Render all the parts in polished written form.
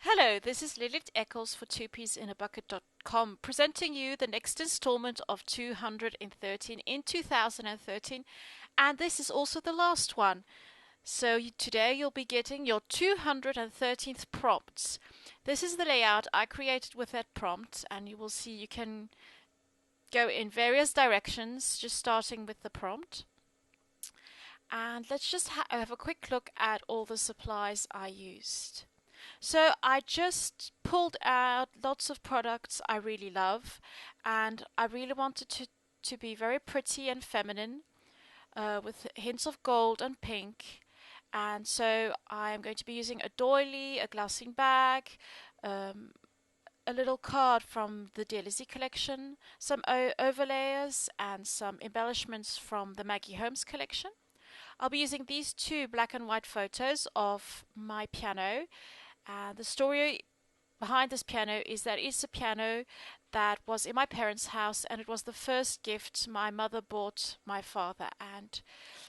Hello, this is Lilith Eeckels for TwoPeasInABucket.com, presenting you the next installment of 213 in 2013, and this is also the last one. So today you'll be getting your 213th prompts. This is the layout I created with that prompt, and you will see you can go in various directions, just starting with the prompt. And let's just have a quick look at all the supplies I used. So I just pulled out lots of products I really love, and I really wanted to be very pretty and feminine, with hints of gold and pink. And so I'm going to be using a doily, a glassine bag, um, a little card from the Dear Lizzie collection, some overlayers, and some embellishments from the Maggie Holmes collection. I'll be using these two black and white photos of my piano. The story behind this piano is that it's a piano that was in my parents' house, and it was the first gift my mother bought my father. And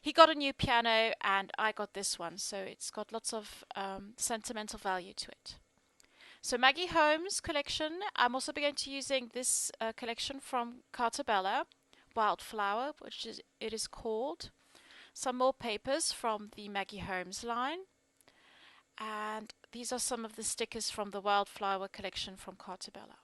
he got a new piano, and I got this one, so it's got lots of sentimental value to it. So Maggie Holmes collection. I'm also going to be using this collection from Cartabella, Wildflower, which is it is called. Some more papers from the Maggie Holmes line. And these are some of the stickers from the Wildflower collection from Cartabella.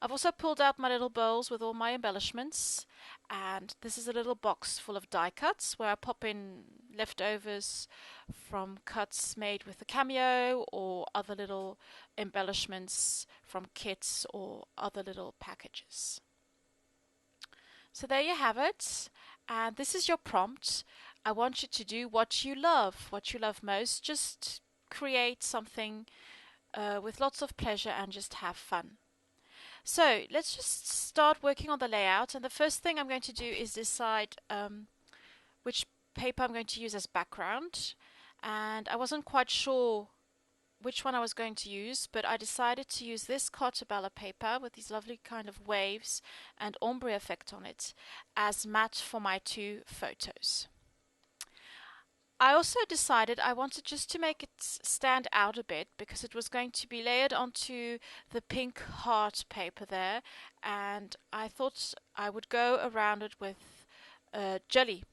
I've also pulled out my little bowls with all my embellishments, and this is a little box full of die cuts where I pop in leftovers from cuts made with the cameo or other little embellishments from kits or other little packages. So there you have it, and this is your prompt. I want you to do what you love most. Just create something with lots of pleasure and just have fun. So let's just start working on the layout, and the first thing I'm going to do is decide which paper I'm going to use as background. And I wasn't quite sure which one I was going to use, but I decided to use this Cartabella paper with these lovely kind of waves and ombre effect on it as matte for my two photos. I also decided I wanted just to make it stand out a bit because it was going to be layered onto the pink heart paper there, and I thought I would go around it with a jelly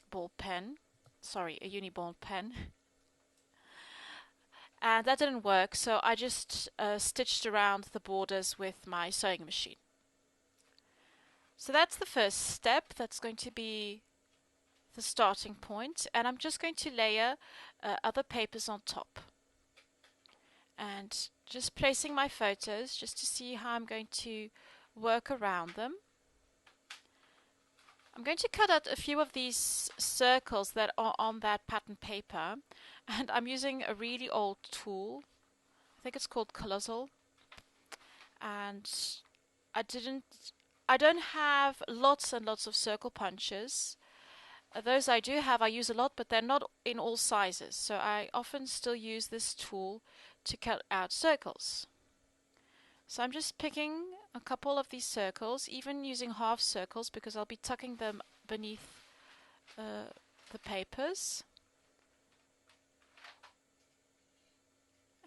ball pen, sorry, a uni ball pen. And that didn't work, so I just stitched around the borders with my sewing machine. So that's the first step. That's going to be the starting point, and I'm just going to layer other papers on top, and just placing my photos just to see how I'm going to work around them. I'm going to cut out a few of these circles that are on that pattern paper, and I'm using a really old tool. I think it's called Colossal, and I don't have lots and lots of circle punches. Those I do have, I use a lot, but they're not in all sizes, so I often still use this tool to cut out circles. So I'm just picking a couple of these circles, even using half circles, because I'll be tucking them beneath the papers,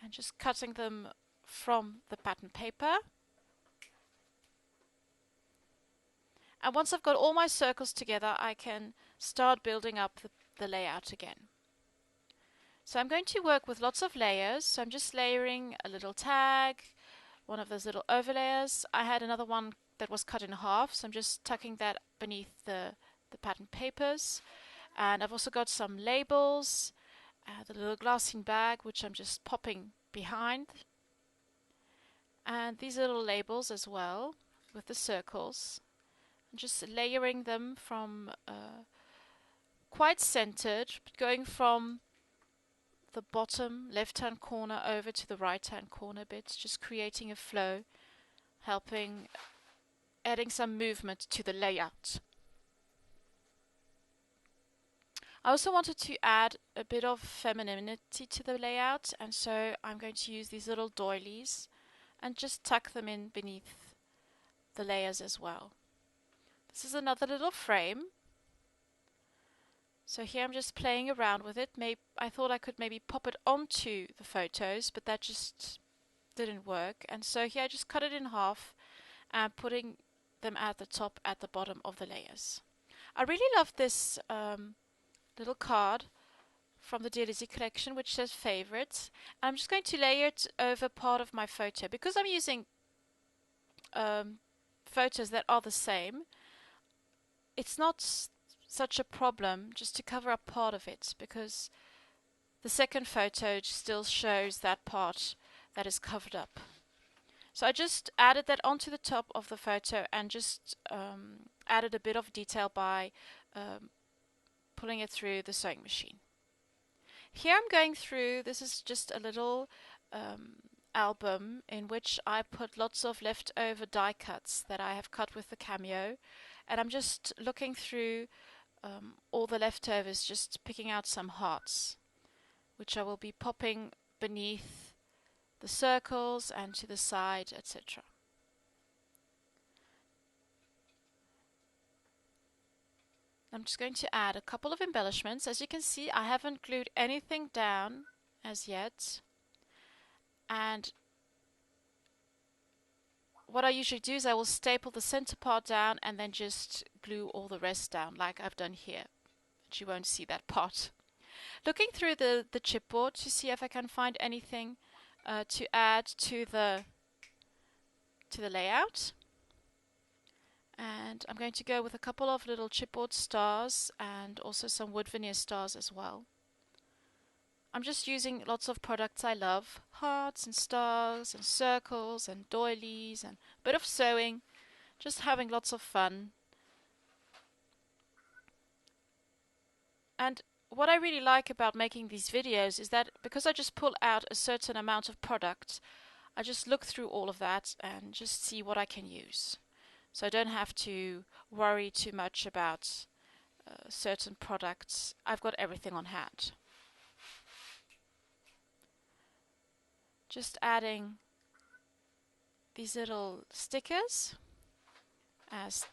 and just cutting them from the pattern paper. And once I've got all my circles together, I can start building up the layout again. So I'm going to work with lots of layers. So I'm just layering a little tag, one of those little overlayers. I had another one that was cut in half, so I'm just tucking that beneath the pattern papers. And I've also got some labels, the little glassine bag, which I'm just popping behind. And these little labels as well, with the circles. Just layering them from quite centered, but going from the bottom left-hand corner over to the right-hand corner bit, just creating a flow, helping adding some movement to the layout. I also wanted to add a bit of femininity to the layout, and so I'm going to use these little doilies and just tuck them in beneath the layers as well. This is another little frame. So here I'm just playing around with it. I thought I could maybe pop it onto the photos, but that just didn't work, and so here I just cut it in half and putting them at the top, at the bottom of the layers. I really love this little card from the Dear Lizzie collection, which says favorites. I'm just going to layer it over part of my photo because I'm using photos that are the same. It's not such a problem just to cover up part of it, because the second photo still shows that part that is covered up. So I just added that onto the top of the photo and just added a bit of detail by pulling it through the sewing machine. Here I'm going through, this is just a little album in which I put lots of leftover die cuts that I have cut with the Cameo, and I'm just looking through all the leftovers, just picking out some hearts, which I will be popping beneath the circles and to the side, etc. I'm just going to add a couple of embellishments. As you can see, I haven't glued anything down as yet. And what I usually do is I will staple the center part down and then just glue all the rest down, like I've done here. But you won't see that part. Looking through the chipboard to see if I can find anything to add to the layout. And I'm going to go with a couple of little chipboard stars and also some wood veneer stars as well. I'm just using lots of products I love, hearts and stars and circles and doilies and a bit of sewing, just having lots of fun. And what I really like about making these videos is that because I just pull out a certain amount of product, I just look through all of that and just see what I can use. So I don't have to worry too much about certain products. I've got everything on hand. Just adding these little stickers as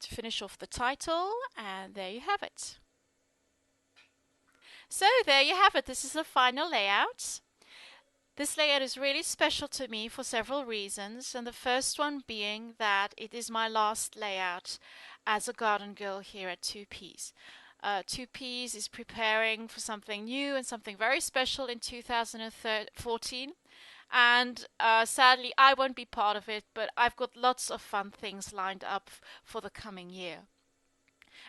to finish off the title, and there you have it. So there you have it. This is the final layout. This layout is really special to me for several reasons, and the first one being that it is my last layout as a garden girl here at 2Peas. 2Peas is preparing for something new and something very special in 2014, and sadly I won't be part of it, but I've got lots of fun things lined up for the coming year.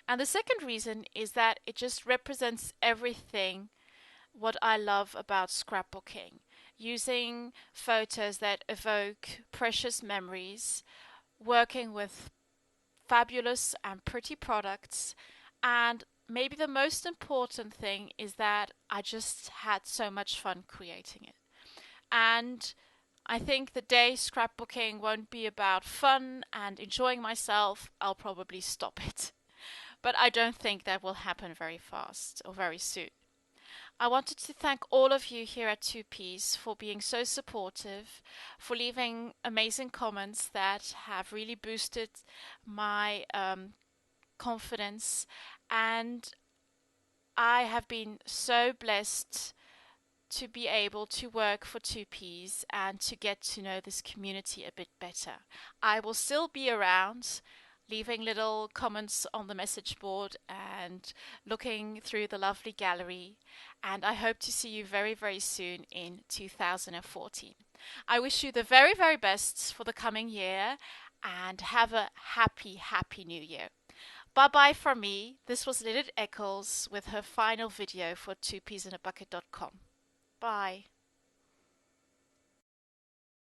And the second reason is that it just represents everything what I love about scrapbooking. Using photos that evoke precious memories, working with fabulous and pretty products, and maybe the most important thing is that I just had so much fun creating it. And I think the day scrapbooking won't be about fun and enjoying myself, I'll probably stop it. But I don't think that will happen very fast or very soon. I wanted to thank all of you here at 2Peas for being so supportive, for leaving amazing comments that have really boosted my confidence, and I have been so blessed to be able to work for 2Peas and to get to know this community a bit better. I will still be around, leaving little comments on the message board and looking through the lovely gallery, and I hope to see you very, very soon in 2014. I wish you the very, very best for the coming year and have a happy, happy new year. Bye bye from me. This was Lilith Eeckels with her final video for TwoPeasInABucket.com. Bye.